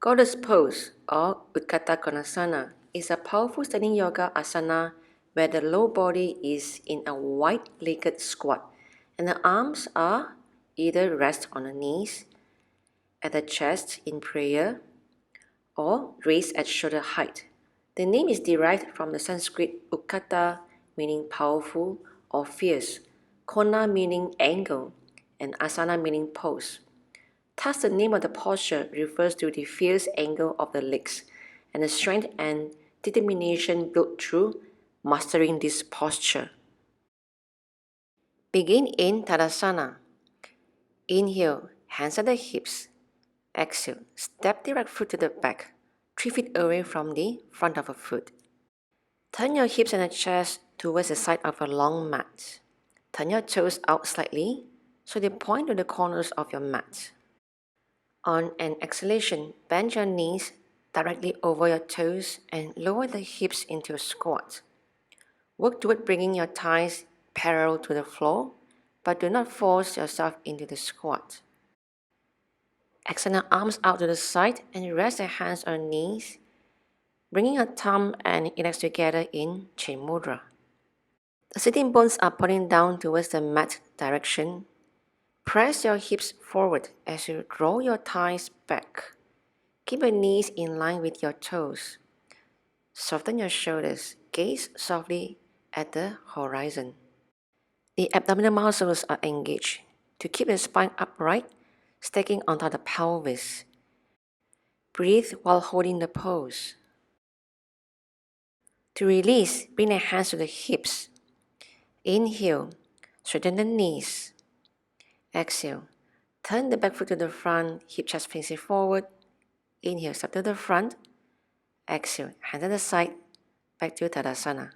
Goddess pose or Utkata Konasana is a powerful standing yoga asana where the lower body is in a wide-legged squat and the arms are either rest on the knees, at the chest in prayer, or raised at shoulder height. The name is derived from the Sanskrit Utkata meaning powerful or fierce, Kona meaning angle, and Asana meaning pose. Thus, the name of the posture refers to the fierce angle of the legs and the strength and determination built through mastering this posture. Begin in Tadasana. Inhale, hands at the hips. Exhale, step the right foot to the back, 3 feet away from the front of a foot. Turn your hips and the chest towards the side of a long mat. Turn your toes out slightly so they point to the corners of your mat. On an exhalation, bend your knees directly over your toes and lower the hips into a squat. Work toward bringing your thighs parallel to the floor, but do not force yourself into the squat. Extend your arms out to the side and rest your hands on knees, bringing your thumb and index together in Chain Mudra. The sitting bones are pointing down towards the mat direction. Press your hips forward as you roll your thighs back. Keep your knees in line with your toes. Soften your shoulders. Gaze softly at the horizon. The abdominal muscles are engaged. To keep the spine upright, stacking on top of the pelvis. Breathe while holding the pose. To release, bring the hands to the hips. Inhale, straighten the knees. Exhale, turn the back foot to the front, hip chest facing forward. Inhale, step to the front. Exhale, hand to the side, back to Tadasana.